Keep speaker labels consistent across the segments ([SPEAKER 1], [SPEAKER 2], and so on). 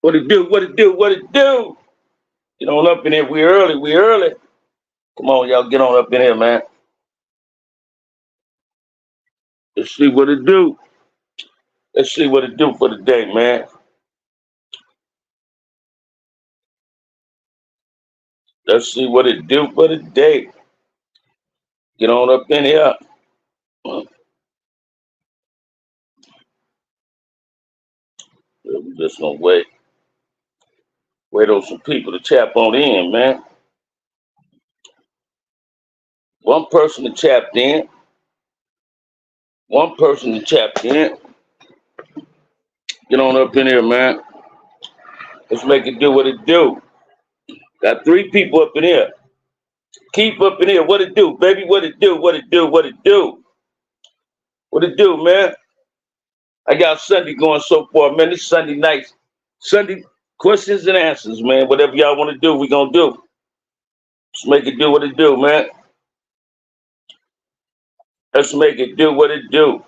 [SPEAKER 1] What it do? What it do? What it do? Get on up in here. We early. We early. Come on, y'all. Get on up in here, man. Let's see what it do. Let's see what it do for the day, man. Let's see what it do for the day. Get on up in here. We just gonna wait on some people to tap on in, man. One person to tap in. One person to tap in. Get on up in here, man. Let's make it do what it do. Got three people up in here. Keep up in here. What it do, baby? What it do? What it do? What it do? What it do, man? I got Sunday going so far, man. This Sunday night. Sunday questions and answers, man. Whatever y'all want to do, we gonna do. Let's make it do what it do, man. Let's make it do what it do.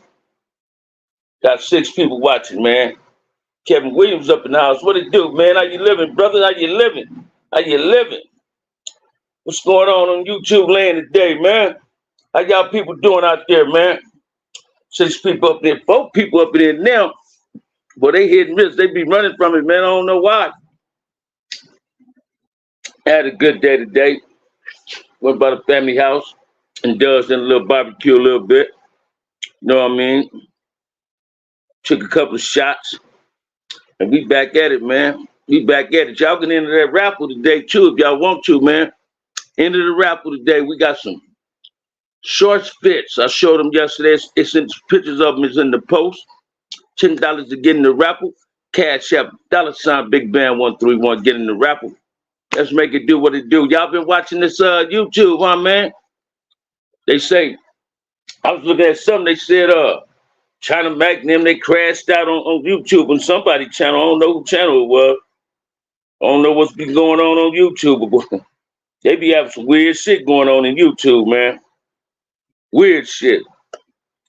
[SPEAKER 1] Got 6 people watching, man. Kevin Williams up in the house. What it do, man? How you living, brother? How you living? How you living? What's going on YouTube land today, man? How y'all people doing out there, man? 6 people up there, 4 people up there now. But they hitting risk. They be running from it, man. I don't know why. I had a good day today. Went by the family house. Indulged in a little barbecue a little bit. You know what I mean? Took a couple of shots. And we back at it, man. We back at it. Y'all get into that raffle today, too, if y'all want to, man. Into the raffle today. We got some shorts fits. I showed them yesterday. It's in pictures of them. It's in the post. $10 to get in the raffle. Cash App, $ Big Band 131. Get in the raffle. Let's make it do what it do. Y'all been watching this YouTube, huh, man? They say, I was looking at something. They said, China Mac and them, they crashed out on YouTube on somebody's channel. I don't know who channel it was. I don't know what's been going on YouTube, but they be having some weird shit going on in YouTube, man. Weird shit.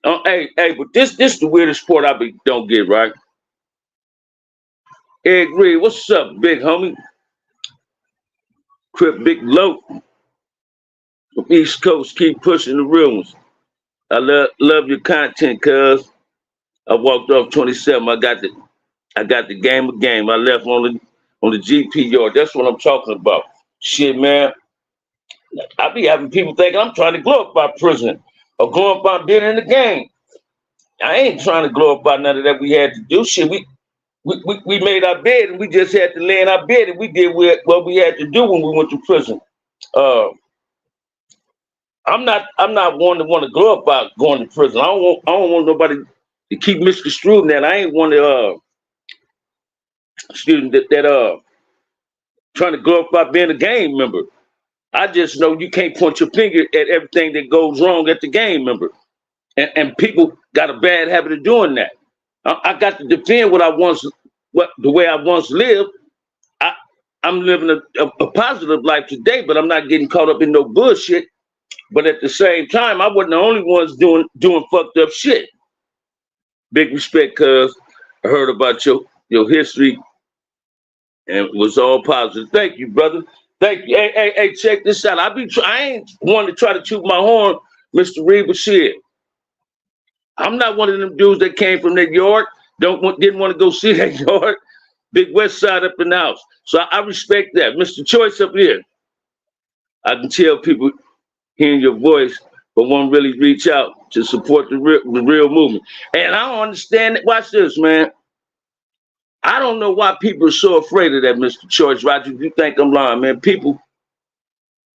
[SPEAKER 1] Hey, but this the weirdest part don't get, right? Ed Reed, what's up, big homie? Crip Big Low. From East Coast, keep pushing the real ones. I love your content, cuz. I walked off 27. I got the game of game. I left on the GP yard. That's what I'm talking about. Shit, man. I be having people thinking I'm trying to glorify prison or glorify being in the game. I ain't trying to glorify none of that we had to do. Shit, we made our bed and we just had to lay in our bed and we did what we had to do when we went to prison. I'm not one to want to glorify going to prison. I don't want nobody to keep misconstruing that. I ain't one to student that trying to glorify being a gang member. I just know you can't point your finger at everything that goes wrong at the gang member. And people got a bad habit of doing that. I got to defend the way I once lived. I'm living a positive life today, but I'm not getting caught up in no bullshit. But at the same time, I wasn't the only ones doing fucked up shit. Big respect, cuz I heard about your history and it was all positive. Thank you, brother. Thank you. Hey, check this out. I ain't one to try to toot my horn, Mr. Reed, but shit. I'm not one of them dudes that came from that yard, didn't want to go see that yard. Big West Side up in the house. So I respect that. Mr. Choice up here. I can tell people hearing your voice, but won't really reach out to support the real movement. And I don't understand it. Watch this, man. I don't know why people are so afraid of that, Mr. Choice. Roger, if you think I'm lying, man, people,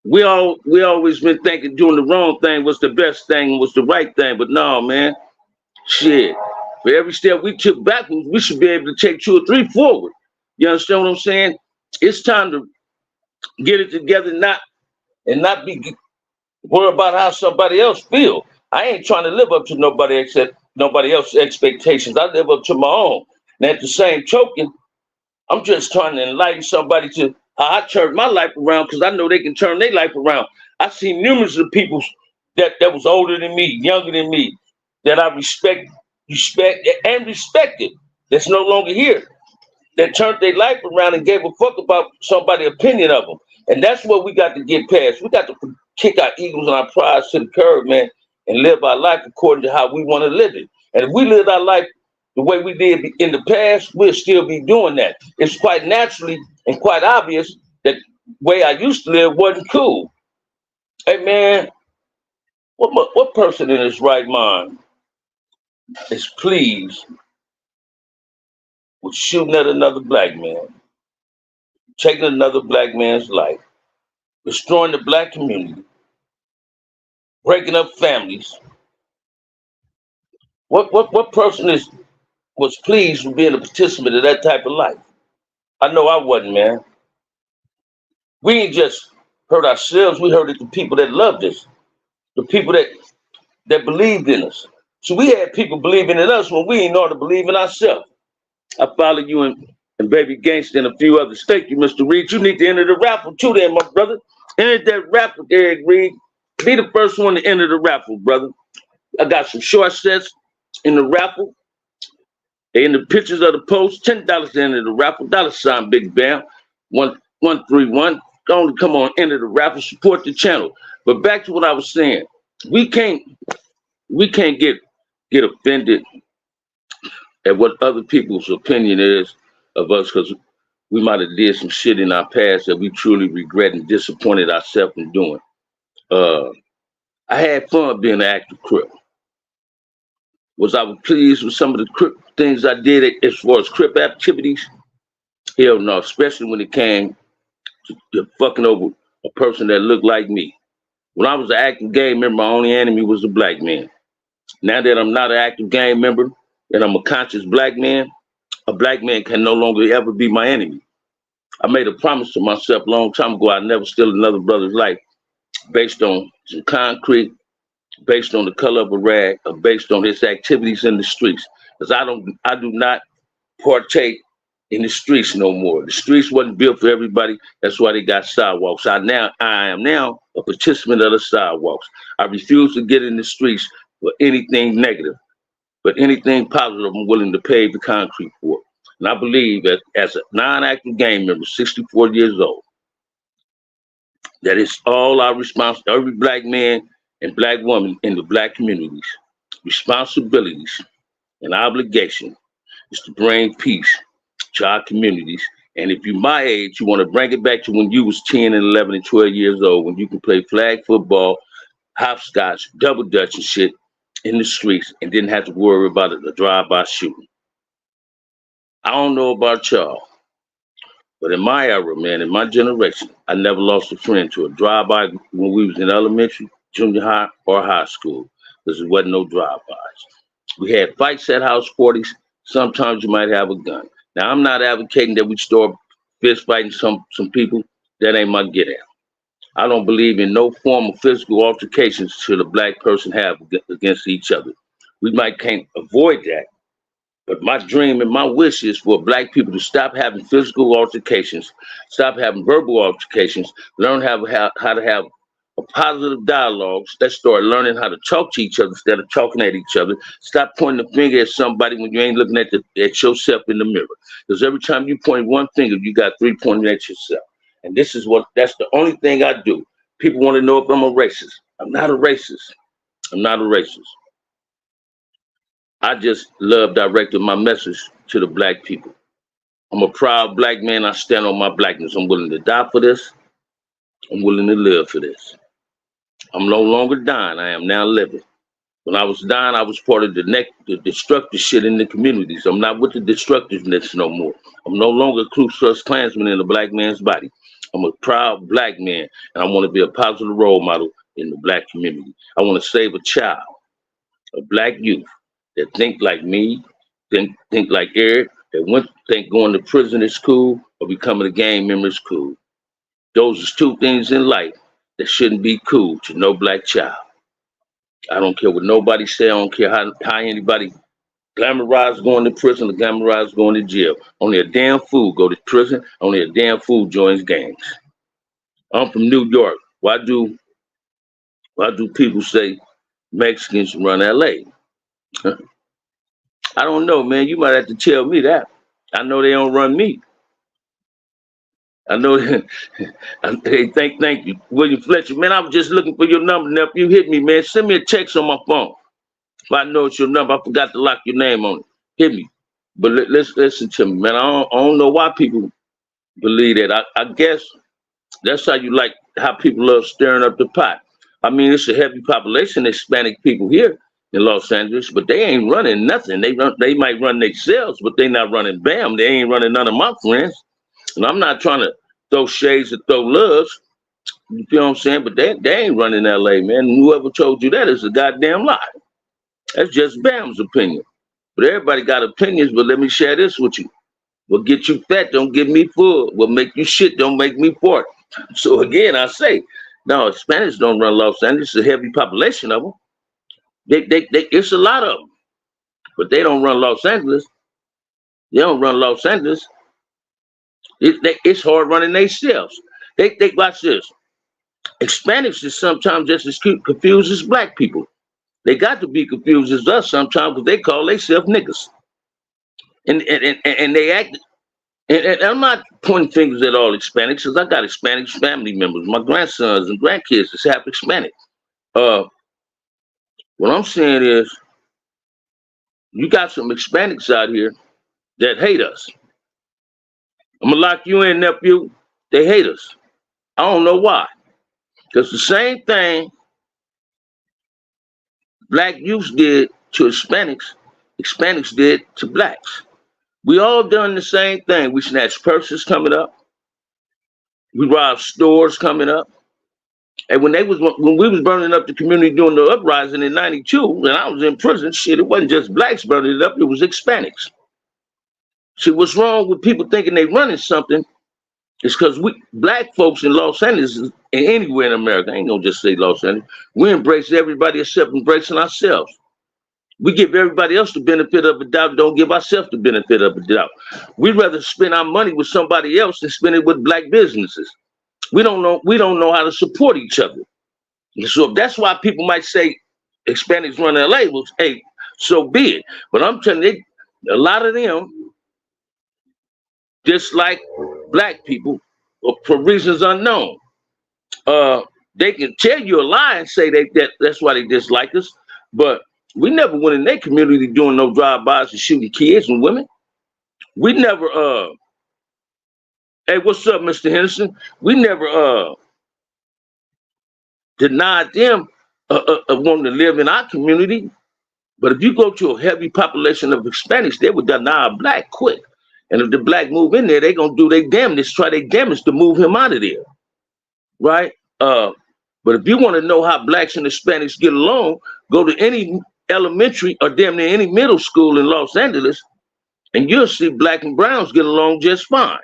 [SPEAKER 1] we always been thinking doing the wrong thing was the best thing, was the right thing. But no, man, shit. For every step we took backwards, we should be able to take 2 or 3 forward. You understand what I'm saying? It's time to get it together, not be worried about how somebody else feel. I ain't trying to live up to nobody else's expectations. I live up to my own. And at the same token, I'm just trying to enlighten somebody to how I turned my life around, because I know they can turn their life around. I see numerous of people that was older than me, younger than me, that I respected, that's no longer here. that turned their life around and gave a fuck about somebody's opinion of them. And that's what we got to get past. We got to kick our egos and our pride to the curb, man, and live our life according to how we want to live it. And if we live our life the way we did in the past, we'll still be doing that. It's quite naturally and quite obvious that way I used to live wasn't cool. Hey, man, what person in his right mind is pleased with shooting at another black man, taking another black man's life, destroying the black community, breaking up families? What person was pleased with being a participant of that type of life? I know I wasn't, man. We ain't just hurt ourselves, we hurted the people that loved us, the people that believed in us. So we had people believing in us when we ain't know to believe in ourselves. I follow you and Baby Gangsta and a few others. Thank you, Mr. Reed. You need to enter the raffle too, then, my brother. Enter that raffle, Eric Reed. Be the first one to enter the raffle, brother. I got some short sets in the raffle. In the pictures of the post, $10 to enter the raffle. $ Big Bam 1131. Come on, enter the raffle. Support the channel. But back to what I was saying. We can't get offended at what other people's opinion is of us because we might have did some shit in our past that we truly regret and disappointed ourselves in doing. I had fun being an active Crip. Was I pleased with some of the Crip things I did as far as Crip activities? Hell no, especially when it came to fucking over a person that looked like me. When I was an active gang member, my only enemy was the black man. Now that I'm not an active gang member and I'm a conscious black man, a black man can no longer ever be my enemy. I made a promise to myself a long time ago I'd never steal another brother's life based on some concrete, based on the color of a rag, or based on his activities in the streets. Because I do not partake in the streets no more. The streets wasn't built for everybody. That's why they got sidewalks. I am now a participant of the sidewalks. I refuse to get in the streets for anything negative, but anything positive I'm willing to pave the concrete for. And I believe that as a non-active gang member, 64 years old, that it's all our responsibility, every black man and black woman in the black communities, responsibilities and obligation is to bring peace to our communities. And if you're my age, you want to bring it back to when you was 10 and 11 and 12 years old, when you can play flag football, hopscotch, double dutch and shit in the streets and didn't have to worry about a drive-by shooting. I don't know about y'all, but in my era, man, in my generation, I never lost a friend to a drive-by when we was in elementary, junior high, or high school, because there wasn't no drive-bys. We had fights at house parties. Sometimes you might have a gun. Now, I'm not advocating that we start fist fighting some people. That ain't my get at. I don't believe in no form of physical altercations should a black person have against each other. We can't avoid that. But my dream and my wish is for black people to stop having physical altercations, stop having verbal altercations, learn how to have a positive dialogue. Let's start learning how to talk to each other instead of talking at each other. Stop pointing the finger at somebody when you ain't looking at yourself in the mirror. Because every time you point one finger, you got three pointing at yourself. And that's the only thing I do. People want to know if I'm a racist. I'm not a racist. I'm not a racist. I just love directing my message to the black people. I'm a proud black man. I stand on my blackness. I'm willing to die for this. I'm willing to live for this. I'm no longer dying. I am now living. When I was dying, I was part of the destructive shit in the communities. I'm not with the destructiveness no more. I'm no longer a Ku Klux Klansman in a black man's body. I'm a proud black man, and I want to be a positive role model in the black community. I want to save a child, a black youth that think like me, think like Eric, that think going to prison is cool or becoming a gang member is cool. Those are two things in life that shouldn't be cool to no black child. I don't care what nobody say. I don't care how anybody glamorize going to prison or glamorize going to jail. Only a damn fool go to prison. Only a damn fool joins gangs. I'm from New York. Why do people say Mexicans run LA? I don't know, man. You might have to tell me that. I know they don't run me. I know. Hey, thank you, William Fletcher. Man, I was just looking for your number. Now, if you hit me, man, send me a text on my phone. If I know it's your number, I forgot to lock your name on it. Hit me. But let's listen to me, man. I don't know why people believe that. I guess that's how you like how people love stirring up the pot. I mean, it's a heavy population, Hispanic people here in Los Angeles, but they ain't running nothing. They might run themselves, but they not running BAM. They ain't running none of my friends. And I'm not trying to throw shades or throw loves. You feel what I'm saying? But they ain't running LA, man. And whoever told you that is a goddamn lie. That's just BAM's opinion. But everybody got opinions, but let me share this with you. What get you fat don't get me full. What make you shit don't make me fart. So again, I say, no, Hispanics don't run Los Angeles. It's a heavy population of them. It's a lot of them. But they don't run Los Angeles. They don't run Los Angeles. It's hard running themselves. They watch this. Hispanics is sometimes just as confused as black people. They got to be confused as us sometimes because they call themselves niggas. And they act, and I'm not pointing fingers at all Hispanics, because I got Hispanic family members. My grandsons and grandkids is half Hispanic. What I'm saying is, you got some Hispanics out here that hate us. I'm gonna lock you in, nephew. They hate us. I don't know why. Because the same thing black youth did to Hispanics, Hispanics did to blacks. We all done the same thing. We snatched purses coming up. We robbed stores coming up. And when we was burning up the community during the uprising in '92, and I was in prison, shit, it wasn't just blacks burning it up, it was Hispanics. See, what's wrong with people thinking they running something is because we black folks in Los Angeles and anywhere in America, I ain't gonna just say Los Angeles, we embrace everybody except embracing ourselves. We give everybody else the benefit of the doubt, don't give ourselves the benefit of the doubt. We'd rather spend our money with somebody else than spend it with black businesses. We don't know how to support each other. So if that's why people might say Hispanics run LA, well, hey, so be it. But I'm telling you, a lot of them, just like black people, for reasons unknown, they can tell you a lie and say that's why they dislike us, but we never went in their community doing no drive-bys and shooting kids and women. We never, hey, what's up, Mr. Henderson? We never denied them wanting to live in our community. But if you go to a heavy population of Hispanics, they would deny a black quick. And if the black move in there, they're going to do their damnedest, try their damnedest to move him out of there, right? But if you want to know how blacks and Hispanics get along, go to any elementary or damn near any middle school in Los Angeles, and you'll see black and browns get along just fine.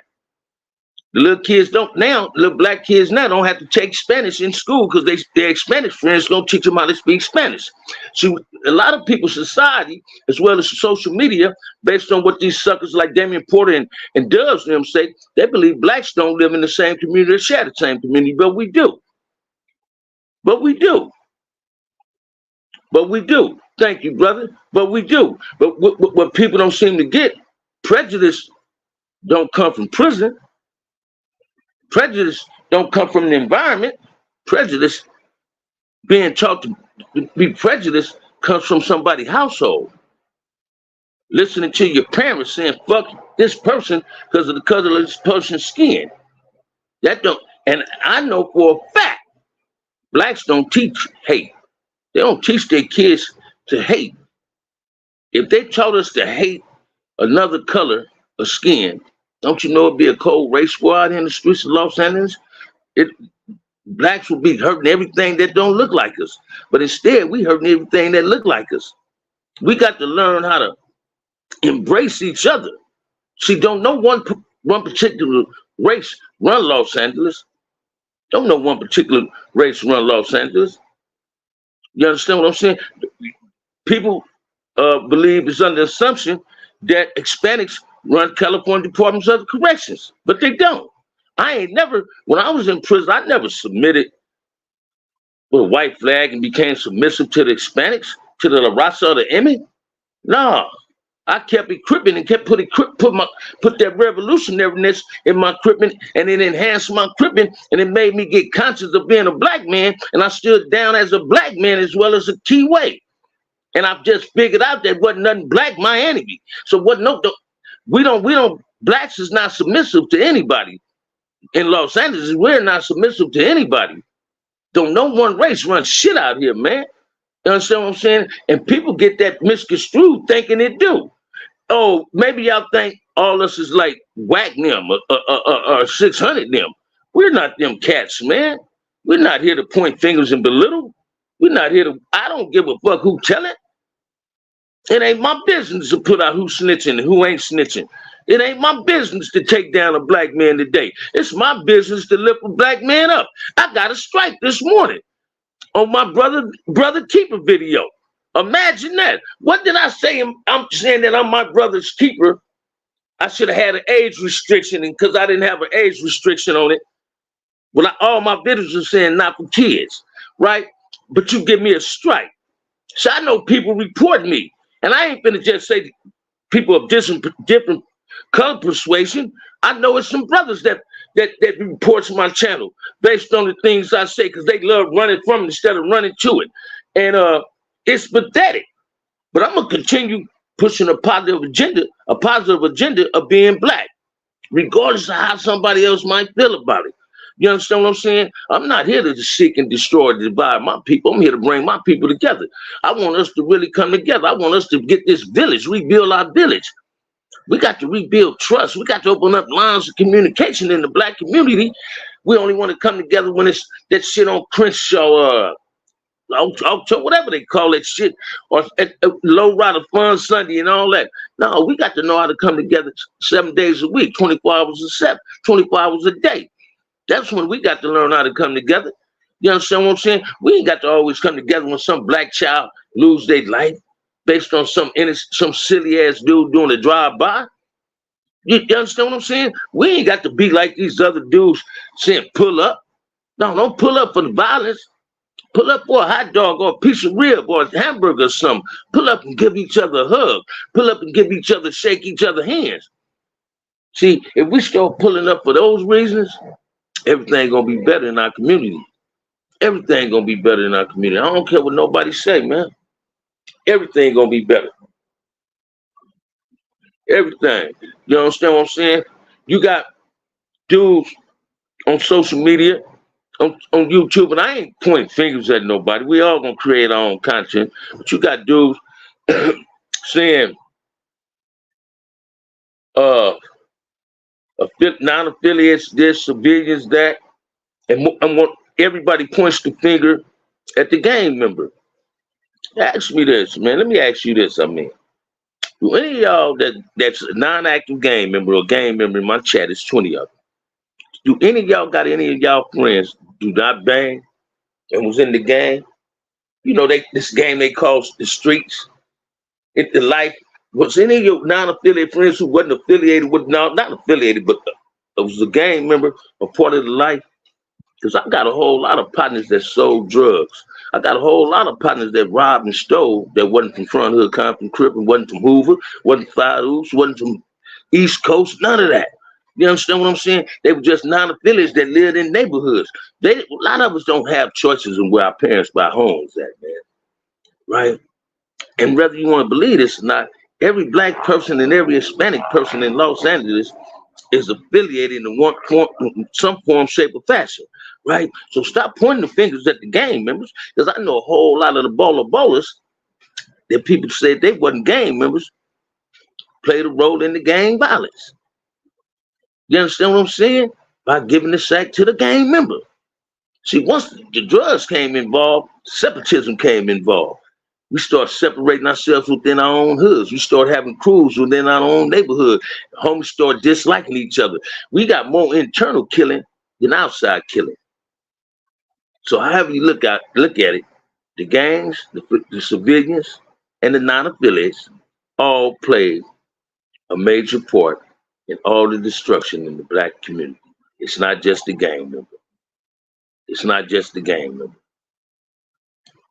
[SPEAKER 1] The little black kids now don't have to take Spanish in school because their Spanish friends gonna teach them how to speak Spanish. So a lot of people's society, as well as social media, based on what these suckers like Damian Porter and Dubs and them say, they believe blacks don't live in the same community or share the same community, but we do. But we do. But we do. Thank you, brother. But we do. But what people don't seem to get, prejudice don't come from prison. Prejudice don't come from the environment. Prejudice, being taught to be prejudiced, comes from somebody's household. Listening to your parents saying, fuck this person because of the color of this person's skin. And I know for a fact, blacks don't teach hate. They don't teach their kids to hate. If they taught us to hate another color of skin, don't you know it'd be a cold race war out in the streets of Los Angeles? Blacks would be hurting everything that don't look like us. But instead, we hurting everything that look like us. We got to learn how to embrace each other. See, don't know one particular race run Los Angeles. Don't know one particular race run Los Angeles. You understand what I'm saying? People believe it's under assumption that Hispanics run California Departments of Corrections, but they don't. When I was in prison, I never submitted with a white flag and became submissive to the Hispanics, to the La Raza or the Emmy. No, I kept equipping and kept put that revolutionariness in my equipment, and it enhanced my equipment, and it made me get conscious of being a black man, and I stood down as a black man as well as a key way. And I've just figured out that wasn't nothing black my enemy. So what no we don't blacks is not submissive to anybody. In Los Angeles, we're not submissive to anybody. Don't no one race run shit out here, man. You understand what I'm saying? And people get that misconstrued thinking it do. Oh, maybe y'all think all us is like whack them or 600 them. We're not them cats, man. We're not here to point fingers and belittle. We're not here to, I don't give a fuck who tell it. It ain't my business to put out who's snitching and who ain't snitching. It ain't my business to take down a black man today. It's my business to lift a black man up. I got a strike this morning on my brother keeper video. Imagine that. What did I say? I'm saying that I'm my brother's keeper. I should have had an age restriction, and because I didn't have an age restriction on it, well, all my videos are saying not for kids, right? But you give me a strike. So I know people report me, and I ain't finna just say people of different color persuasion. I know it's some brothers that reports my channel based on the things I say, because they love running from it instead of running to it. And it's pathetic. But I'm gonna continue pushing a positive agenda of being black, regardless of how somebody else might feel about it. You understand what I'm saying? I'm not here to seek and destroy, divide my people. I'm here to bring my people together. I want us to really come together. I want us to get this village, rebuild our village. We got to rebuild trust. We got to open up lines of communication in the black community. We only want to come together when it's that shit on Crenshaw, whatever they call that shit, or Low Rider Fun Sunday and all that. No, we got to know how to come together 7 days a week, 24 hours 24 hours a day. That's when we got to learn how to come together. You understand what I'm saying? We ain't got to always come together when some black child lose their life based on some silly ass dude doing a drive-by. You understand what I'm saying? We ain't got to be like these other dudes saying pull up. No, don't pull up for the violence. Pull up for a hot dog or a piece of rib or a hamburger or something. Pull up and give each other a hug. Pull up and give each other, shake each other hands. See, if we start pulling up for those reasons, everything gonna be better in our community. Everything gonna be better in our community. I don't care what nobody say, man. Everything gonna be better. Everything. You understand what I'm saying? You got dudes on social media, on YouTube, and I ain't pointing fingers at nobody. We all gonna create our own content. But you got dudes saying non-affiliates this, civilians that, and what everybody points the finger at the gang member. Ask me this, man. Let me ask you this. I mean, do any of y'all that's a non-active gang member or gang member in my chat, it's 20 of them. Do any of y'all got any of y'all friends do not bang and was in the gang? You know, this game they call the streets. It the life. Was any of your non-affiliated friends who wasn't affiliated with, not affiliated, but was a gang member or part of the life? Because I got a whole lot of partners that sold drugs. I got a whole lot of partners that robbed and stole that wasn't from Front Hood, Compton, Crippen, wasn't from Hoover, wasn't from Five Oops, wasn't from East Coast, none of that. You understand what I'm saying? They were just non-affiliates that lived in neighborhoods. A lot of us don't have choices in where our parents buy homes at, man. Right? And whether you want to believe this or not, every black person and every Hispanic person in Los Angeles is affiliated in one form, some form, shape, or fashion, right? So stop pointing the fingers at the gang members, because I know a whole lot of the ballers that people said they wasn't gang members played a role in the gang violence. You understand what I'm saying? By giving the sack to the gang member. See, once the drugs came involved, separatism came involved. We start separating ourselves within our own hoods. We start having crews within our own neighborhood. Homies start disliking each other. We got more internal killing than outside killing. So however you look at it, the gangs, the civilians, and the non-affiliates all played a major part in all the destruction in the black community. It's not just the gang member. It's not just the gang member.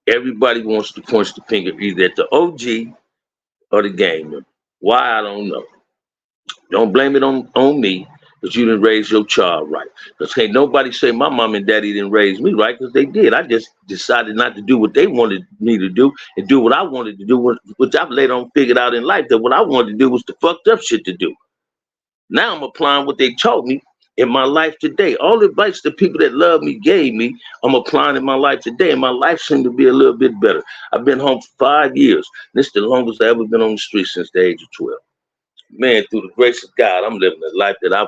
[SPEAKER 1] Everybody wants to point the finger either at the OG or the gang member. Why, I don't know. Don't blame it on me, because you didn't raise your child right. Because can't nobody say my mom and daddy didn't raise me right, because they did. I just decided not to do what they wanted me to do and do what I wanted to do, which I've later on figured out in life that what I wanted to do was the fucked up shit to do. Now I'm applying what they taught me in my life today. All the advice the people that love me gave me, I'm applying in my life today, and my life seemed to be a little bit better. I've been home for 5 years. This is the longest I've ever been on the street since the age of 12. Man, through the grace of God, I'm living a life that I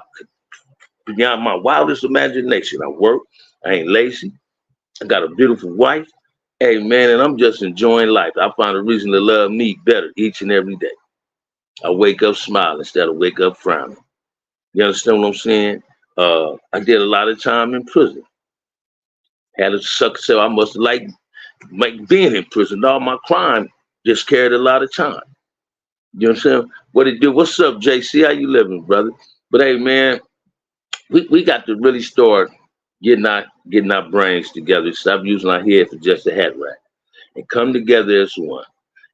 [SPEAKER 1] beyond my wildest imagination. I work, I ain't lazy, I got a beautiful wife. Hey man, and I'm just enjoying life. I find a reason to love me better each and every day. I wake up smiling instead of wake up frowning. You understand what I'm saying? I did a lot of time in prison. Had a sucker say I must like being in prison. All my crime just carried a lot of time. You know what I'm saying? What it do? What's up, JC? How you living, brother? But hey, man, we got to really start getting our brains together. Stop using our head for just a hat rack and come together as one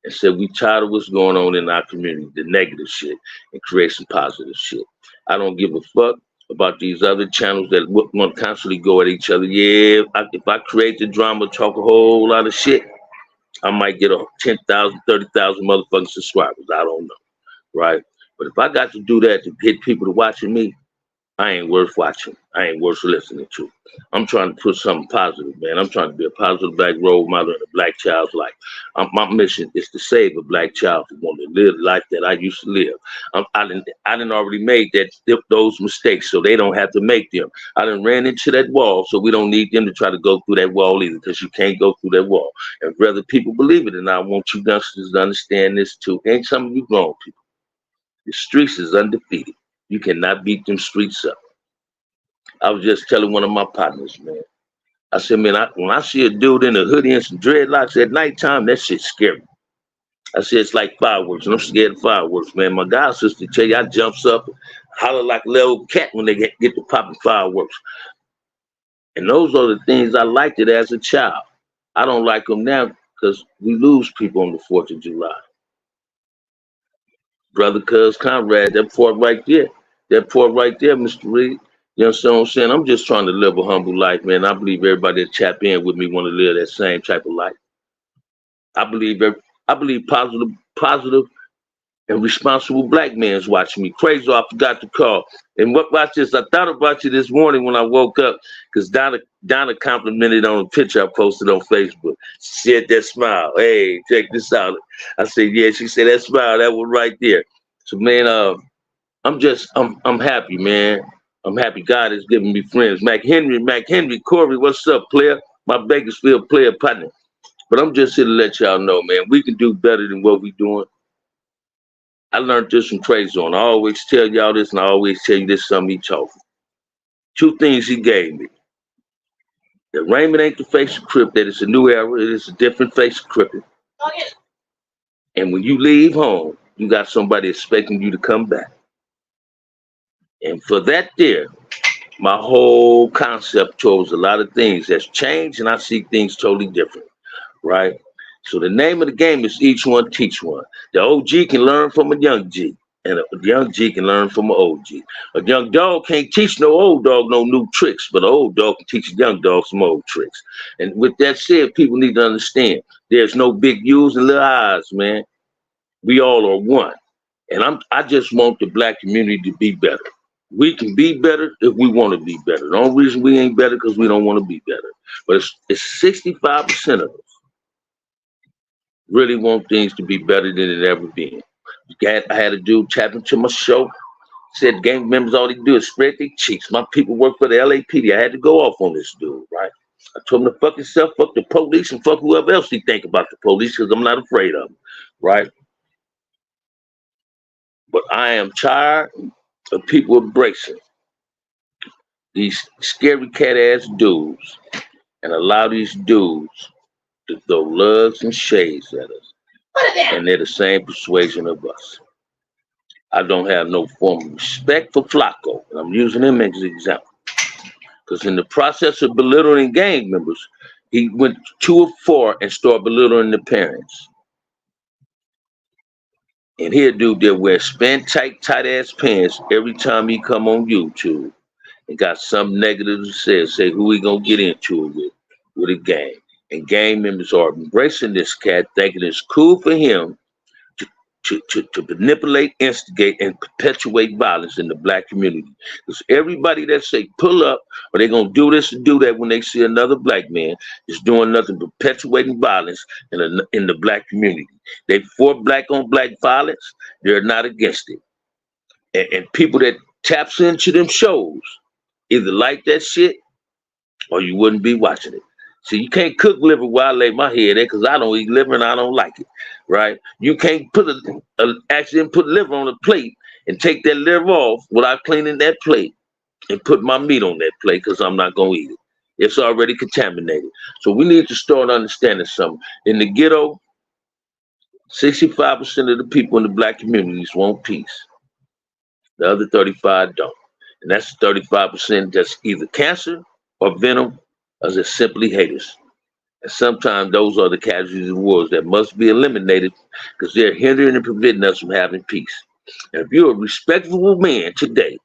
[SPEAKER 1] and say we tired of what's going on in our community, the negative shit, and create some positive shit. I don't give a fuck about these other channels that want to constantly go at each other. Yeah, if I create the drama, talk a whole lot of shit, I might get a 10,000, 30,000 motherfucking subscribers. I don't know, right? But if I got to do that to get people to watching me, I ain't worth watching. I ain't worth listening to. I'm trying to put something positive, man. I'm trying to be a positive black role model in a black child's life. My mission is to save a black child who want to live the life that I used to live. I done already made those mistakes, so they don't have to make them. I done ran into that wall, so we don't need them to try to go through that wall either, because you can't go through that wall. And whether people believe it or not, I want you youngsters to understand this too. Ain't some of you grown people. The streets is undefeated. You cannot beat them streets up. I was just telling one of my partners, man. I said, man, when I see a dude in a hoodie and some dreadlocks at nighttime, that shit's scary. I said, it's like fireworks, and I'm scared of fireworks, man. My god sister tell you, I jumps up, holler like a little cat when they get to popping fireworks. And those are the things I liked it as a child. I don't like them now because we lose people on the 4th of July. Brother Cuz Conrad, that part right there, Mr. Reed. You know what I'm saying? I'm just trying to live a humble life, man. I believe everybody that tap in with me want to live that same type of life. I believe positive and responsible black man's watching me. Crazy, I forgot to call. And watch this. I thought about you this morning when I woke up, because Donna complimented on a picture I posted on Facebook. She said that smile. Hey, check this out. I said, yeah. She said that smile. That one right there. So man, I'm happy, man. I'm happy God is giving me friends. Mac Henry, Corey, what's up, player? My Bakersfield player partner. But I'm just here to let y'all know, man, we can do better than what we doing. I learned this from Trey Zone. I always tell y'all this, and I always tell you this, something he told me. 2 things he gave me. That Raymond ain't the face of Crip, that it's a new era, it is a different face of Crippin'. Oh, yeah. And when you leave home, you got somebody expecting you to come back. And for that there, my whole concept towards a lot of things has changed, and I see things totally different, right? So the name of the game is each one teach one. The OG can learn from a young G, and a young G can learn from an OG. A young dog can't teach no old dog no new tricks, but an old dog can teach a young dog some old tricks. And with that said, people need to understand there's no big U's and little I's, man. We all are one. And I just want the black community to be better. We can be better if we want to be better. The only reason we ain't better because we don't want to be better. But it's 65% of us really want things to be better than it ever been. I had a dude tap into my show, said gang members, all they do is spread their cheeks. My people work for the LAPD. I had to go off on this dude, right? I told him to fuck himself, fuck the police, and fuck whoever else he think about the police, because I'm not afraid of them, right? But I am tired of people embracing these scary cat ass dudes and allow these dudes to throw lugs and shades at us. And they're the same persuasion of us. I don't have no form of respect for Flacco. And I'm using him as an example. Because in the process of belittling gang members, he went 2 of 4 and started belittling the parents. And here dude that wears span tight ass pants every time he come on YouTube and got something negative to say who he gonna get into it with a gang. And gang members are embracing this cat, thinking it's cool for him to manipulate, instigate, and perpetuate violence in the black community. Because everybody that say pull up or they're gonna do this and do that when they see another black man is doing nothing but perpetuating violence in the black community. They for black on black violence, they're not against it. And people that taps into them shows either like that shit or you wouldn't be watching it. See, you can't cook liver while I lay my head there because I don't eat liver and I don't like it, right? You can't accidentally put liver on a plate and take that liver off without cleaning that plate and put my meat on that plate because I'm not going to eat it. It's already contaminated. So we need to start understanding something. In the ghetto, 65% of the people in the black communities want peace. The other 35 don't. And that's 35% that's either cancer or venom or just simply haters. And sometimes those are the casualties of wars that must be eliminated because they're hindering and preventing us from having peace. And if you're a respectable man today,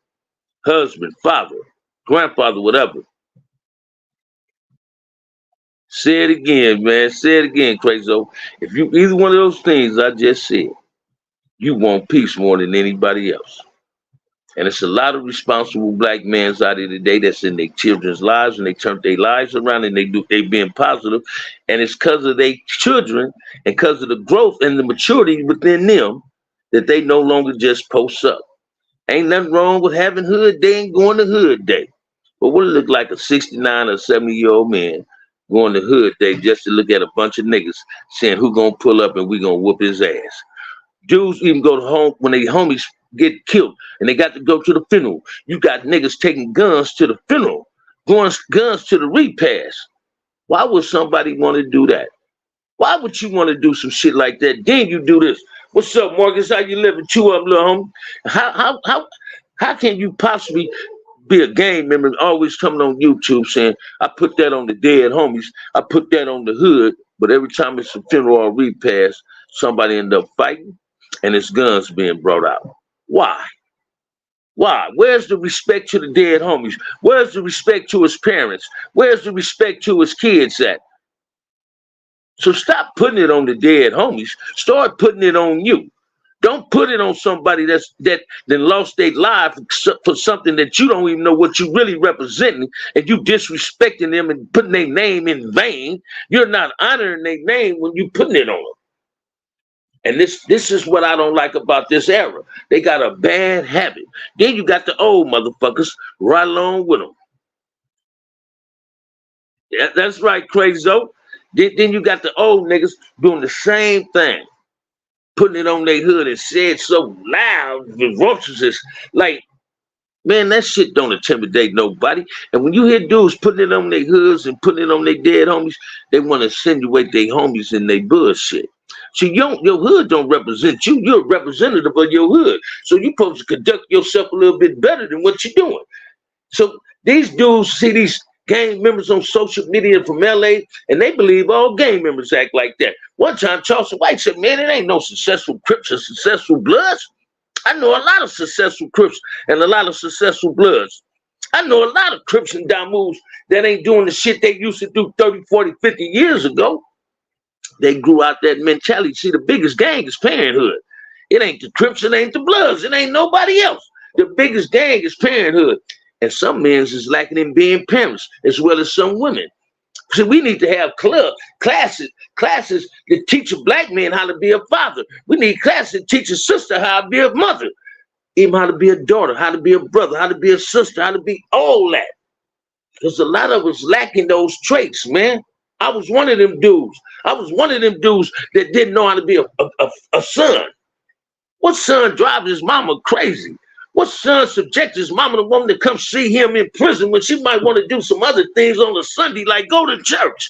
[SPEAKER 1] husband, father, grandfather, whatever, say it again, man. Say it again, Crazo. If you either one of those things I just said, you want peace more than anybody else. And it's a lot of responsible black men out here today that's in their children's lives and they turn their lives around and they being positive. And it's because of their children and because of the growth and the maturity within them that they no longer just post up. Ain't nothing wrong with having hood day and going to hood day. But what it look like a 69 or 70-year-old man going to hood day just to look at a bunch of niggas saying who gonna pull up and we gonna whoop his ass. Dudes even go to home when they homies get killed and they got to go to the funeral. You got niggas taking guns to the funeral, guns to the repast. Why would somebody want to do that? Why would you want to do some shit like that? Then you do this. What's up, Marcus? How you living? Chew up, little homie. How can you possibly be a gang member always coming on YouTube saying, I put that on the dead homies, I put that on the hood, but every time it's a funeral or a repast, somebody end up fighting and his guns being brought out. Why? Why? Where's the respect to the dead homies? Where's the respect to his parents? Where's the respect to his kids at? So stop putting it on the dead homies. Start putting it on you. Don't put it on somebody that lost their life for something that you don't even know what you really representing, and you disrespecting them and putting their name in vain. You're not honoring their name when you putting it on them. And this is what I don't like about this era. They got a bad habit. Then you got the old motherfuckers right along with them. Yeah, that's right, Crazo. Then you got the old niggas doing the same thing, putting it on their hood and said so loud, ferocious. Like, man, that shit don't intimidate nobody. And when you hear dudes putting it on their hoods and putting it on their dead homies, they want to insinuate their homies in their bullshit. See, your hood don't represent you. You're a representative of your hood. So you're supposed to conduct yourself a little bit better than what you're doing. So these dudes see these gang members on social media from LA, and they believe all gang members act like that. One time, Charleston White said, man, it ain't no successful Crips or successful Bloods. I know a lot of successful Crips and a lot of successful Bloods. I know a lot of Crips and Damus that ain't doing the shit they used to do 30, 40, 50 years ago. They grew out that mentality. See, the biggest gang is Parenthood. It ain't the Crips, it ain't the Bloods, it ain't nobody else. The biggest gang is Parenthood. And some men is lacking in being parents, as well as some women. So we need to have classes that teach a black man how to be a father. We need classes that teach a sister how to be a mother, even how to be a daughter, how to be a brother, how to be a sister, how to be all that. Because a lot of us lacking those traits, man. I was one of them dudes. I was one of them dudes that didn't know how to be a son. What son drives his mama crazy? What son subjects his mama to woman to come see him in prison when she might want to do some other things on a Sunday, like go to church?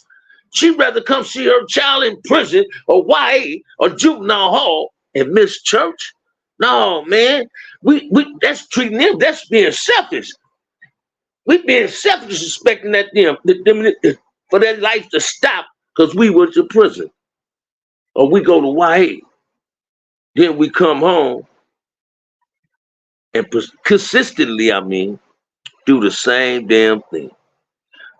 [SPEAKER 1] She'd rather come see her child in prison or YA or juvenile hall and miss church. No, man, we that's treating them. That's being selfish. We being selfish, expecting that them for their life to stop because we went to prison or we go to YA. Then we come home and consistently, do the same damn thing.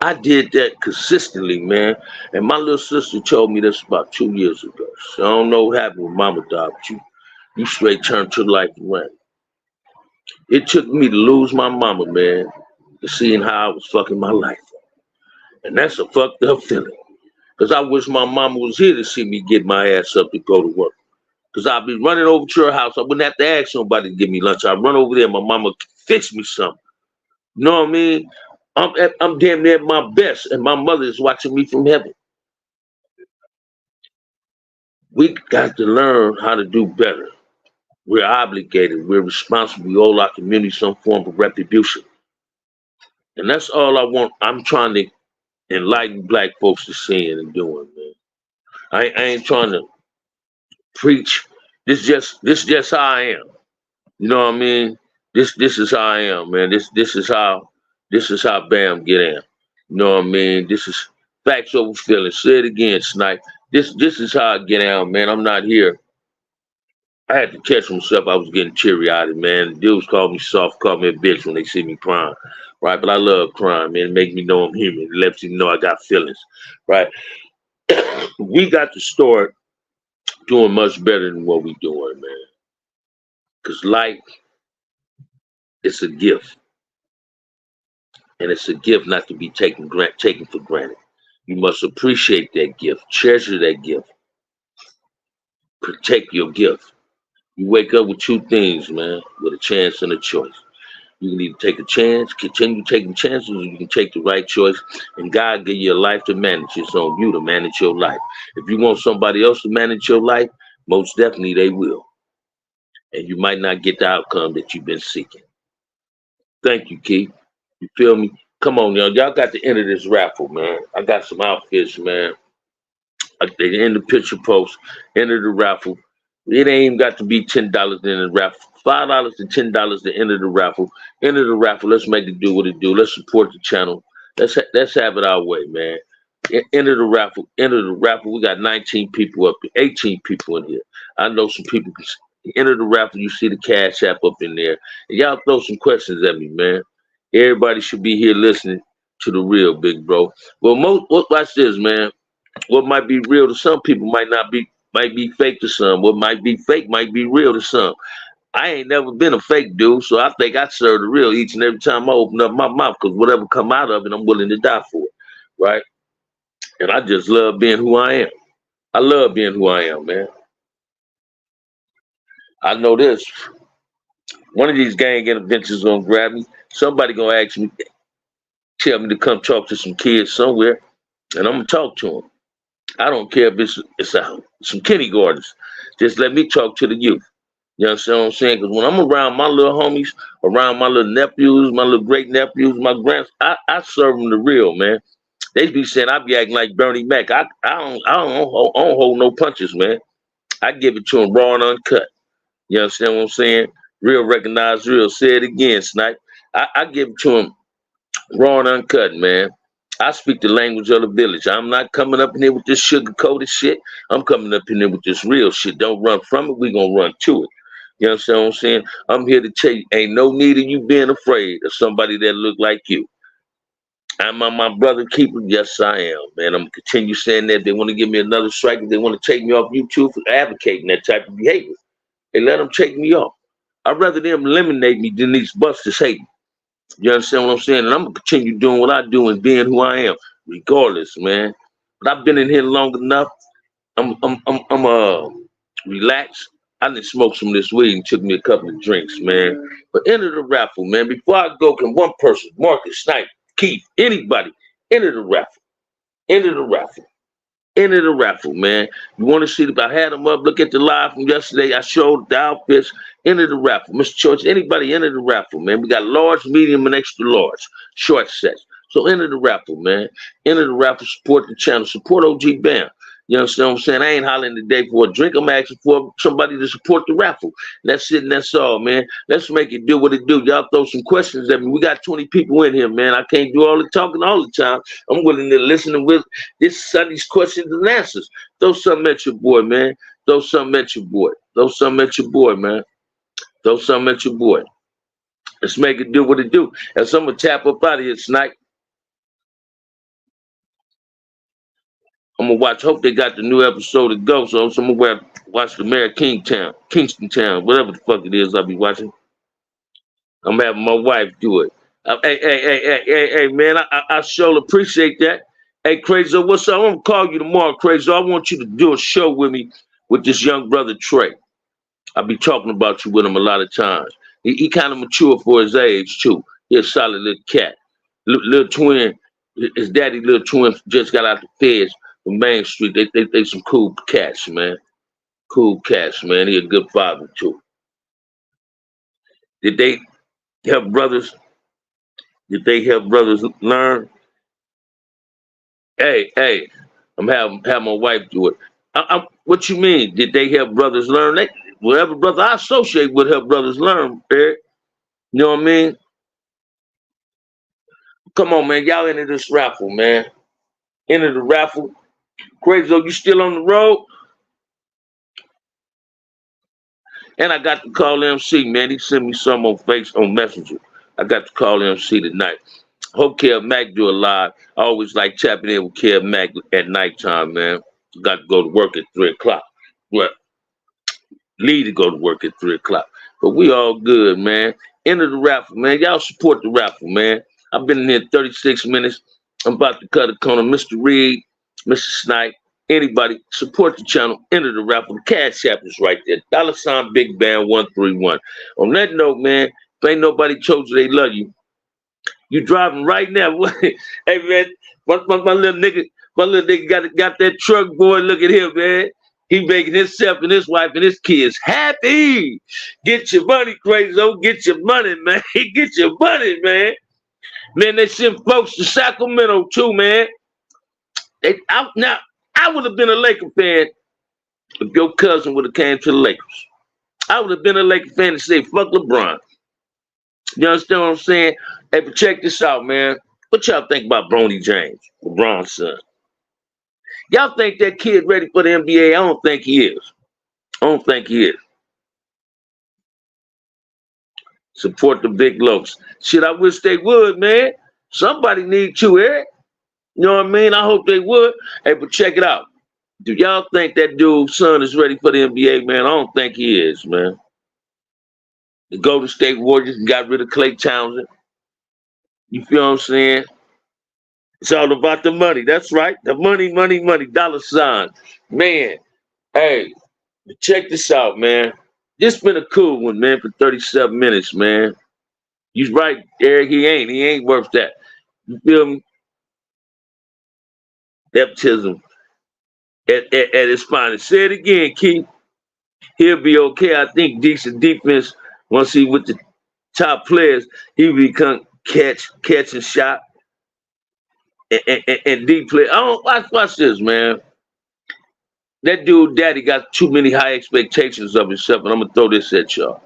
[SPEAKER 1] I did that consistently, man. And my little sister told me this about 2 years ago. So I don't know what happened with Mama Dog, but you straight turned your life around. It took me to lose my mama, man, to seeing how I was fucking my life up. And that's a fucked up feeling. Because I wish my mama was here to see me get my ass up to go to work. Because I'd be running over to her house. I wouldn't have to ask nobody to give me lunch. I'd run over there, my mama fix me something. You know what I mean? I'm damn near at my best, and my mother is watching me from heaven. We got to learn how to do better. We're obligated. We're responsible. We owe our community some form of retribution. And that's all I want. I'm trying to enlighten black folks to seeing and doing, man. I ain't trying to preach. This just how I am. You know what I mean? This is how I am, man. This is how Bam get in. You know what I mean? This is facts over feelings. Say it again, Snipe. This is how I get out, man. I'm not here. I had to catch myself. I was getting teary-eyed, man. Dudes call me soft, call me a bitch when they see me crying, right? But I love crying, man. It makes me know I'm human. It lets me know I got feelings, right? We got to start doing much better than what we doing, man. Because life, it's a gift. And it's a gift not to be taken for granted. You must appreciate that gift, treasure that gift, protect your gift. You wake up with two things, man, with a chance and a choice. You can either take a chance, continue taking chances, or you can take the right choice, and God give you a life to manage. It's on you to manage your life. If you want somebody else to manage your life, most definitely they will. And you might not get the outcome that you've been seeking. Thank you, Keith. You feel me? Come on, y'all. Y'all got to enter this raffle, man. I got some outfits, man. They in the picture post. Enter the raffle. It ain't even got to be $10 in the raffle. $5 to $10 to enter the raffle. Enter the raffle. Let's make it do what it do. Let's support the channel. Let's have it our way, man. Enter the raffle. Enter the raffle. We got 19 people up here, 18 people in here. I know some people can enter the raffle. You see the Cash App up in there. And y'all throw some questions at me, man. Everybody should be here listening to the real, big bro. Well, watch this, man. What might be real to some people might be fake to some. What might be fake might be real to some. I ain't never been a fake dude, so I think I serve the real each and every time I open up my mouth, because whatever come out of it, I'm willing to die for it, right? And I just love being who I am. I love being who I am, man. I know this. One of these gang interventions gonna grab me. Somebody gonna ask me, tell me to come talk to some kids somewhere, and I'm gonna talk to them. I don't care if it's some kindergartens. Just let me talk to the youth. You understand what I'm saying? Because when I'm around my little homies, around my little nephews, my little great nephews, my grands, I serve them the real, man. They be saying I be acting like Bernie Mac. I don't hold no punches, man. I give it to them raw and uncut. You understand what I'm saying? Real recognize real. Say it again, Snipe. I give it to them raw and uncut, man. I speak the language of the village. I'm not coming up in here with this sugar-coated shit. I'm coming up in here with this real shit. Don't run from it. We gonna run to it. You understand what I'm saying? I'm here to tell you, ain't no need of you being afraid of somebody that look like you. Am I my brother keeper? Yes, I am, man. I'm gonna continue saying that. They want to give me another strike. If they want to take me off YouTube for advocating that type of behavior, they let them take me off. I'd rather them eliminate me than these busters hate me. You understand what I'm saying? And I'm gonna continue doing what I do and being who I am, regardless, man. But I've been in here long enough. I'm relaxed. I didn't smoke some of this weed and took me a couple of drinks, man. But enter the raffle, man. Before I go, can one person, Marcus, Snipe, Keith, anybody, enter the raffle. Enter the raffle. Enter the raffle, man. You want to see if I had them up, look at the live from yesterday. I showed the outfits. Enter the raffle. Mr. Church, anybody enter the raffle, man. We got large, medium, and extra large short sets. So enter the raffle, man. Enter the raffle, support the channel, support OG Bam. You understand what I'm saying? I ain't hollering today for a drink. I'm asking for somebody to support the raffle. That's it and that's all, man. Let's make it do what it do. Y'all throw some questions at me. We got 20 people in here, man. I can't do all the talking all the time. I'm willing to listen and with this Sunday's questions and answers. Throw something at your boy, man. Throw something at your boy. Throw something at your boy, man. Throw something at your boy. Let's make it do what it do. And someone tap up out of here tonight. I'm gonna watch. Hope they got the new episode to go. So I'm gonna watch the Mayor of Kingston Town, whatever the fuck it is. I'll be watching. I'm having my wife do it. Hey, man, I sure appreciate that. Hey, Crazy, what's up? I'm gonna call you tomorrow, Crazy. I want you to do a show with me with this young brother Trey. I'll be talking about you with him a lot of times. He kind of mature for his age too. He's a solid little cat. Little twin, his daddy, little twin, just got out the feds from Main Street. They some cool cats, man. Cool cats, man. He a good father too. Did they help brothers? Did they help brothers learn? Hey, I'm having my wife do it. What you mean? Did they help brothers learn? Whatever brother I associate with help brothers learn, Eric. You know what I mean? Come on, man. Y'all into this raffle, man. Into the raffle. Crazy, you still on the road? And I got to call MC, man. He sent me some on Messenger. I got to call MC tonight. Hope Kev Mac do a live. I always like tapping in with Kev Mac at nighttime, man. Got to go to work at 3 o'clock. Well, leave to go to work at 3 o'clock. But we all good, man. Enter the raffle, man. Y'all support the raffle, man. I've been in here 36 minutes. I'm about to cut a corner. Mr. Reed, Mr. Snipe, anybody, support the channel. Enter the raffle. The cash app is right there. $ Big Band 131. On that note, man, if ain't nobody told you they love you, you driving right now. Hey, man, my little nigga got that truck, boy. Look at him, man. He making himself and his wife and his kids happy. Get your money, Crazy. Get your money, man. Get your money, man. Man, they sent folks to Sacramento too, man. Now, I would have been a Laker fan if your cousin would have came to the Lakers. I would have been a Laker fan and say, fuck LeBron. You understand what I'm saying? Hey, but check this out, man. What y'all think about Bronny James, LeBron's son? Y'all think that kid ready for the NBA? I don't think he is. I don't think he is. Support the big locs. Shit, I wish they would, man. Somebody need to, Eric. You know what I mean? I hope they would. Hey, but check it out. Do y'all think that dude's son is ready for the NBA, man? I don't think he is, man. The Golden State Warriors got rid of Klay Townsend. You feel what I'm saying? It's all about the money. That's right. The money, $. Man, hey, check this out, man. This been a cool one, man, for 37 minutes, man. You're right, Eric. He ain't worth that. You feel me? Nepotism at its finest. Say it again, Keith. He'll be okay. I think decent defense, once he with the top players, he become catch and shot and deep play. I don't watch this, man. That dude, daddy, got too many high expectations of himself, and I'm gonna throw this at y'all.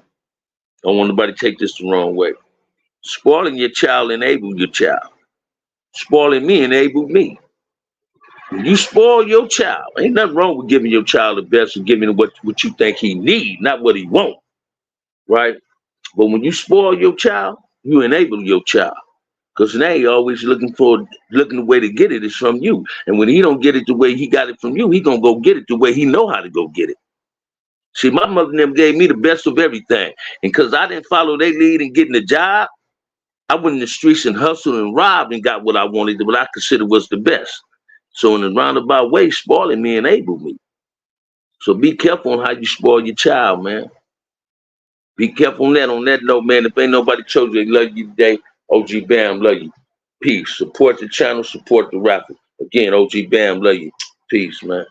[SPEAKER 1] I don't want nobody to take this the wrong way. Spoiling your child enabled your child. Spoiling me enabled me. When you spoil your child, ain't nothing wrong with giving your child the best and giving him what you think he need, not what he want, right? But when you spoil your child, you enable your child. Because now he always looking the way to get it is from you. And when he don't get it the way he got it from you, he gonna go get it the way he know how to go get it. See, my mother and them gave me the best of everything. And because I didn't follow their lead in getting a job, I went in the streets and hustled and robbed and got what I wanted, what I considered was the best. So in a roundabout way, spoiling me enabled me. So be careful on how you spoil your child, man. Be careful on that. On that note, man, if ain't nobody told you they love you today, OG Bam, love you. Peace. Support the channel, support the raffle. Again, OG Bam, love you. Peace, man.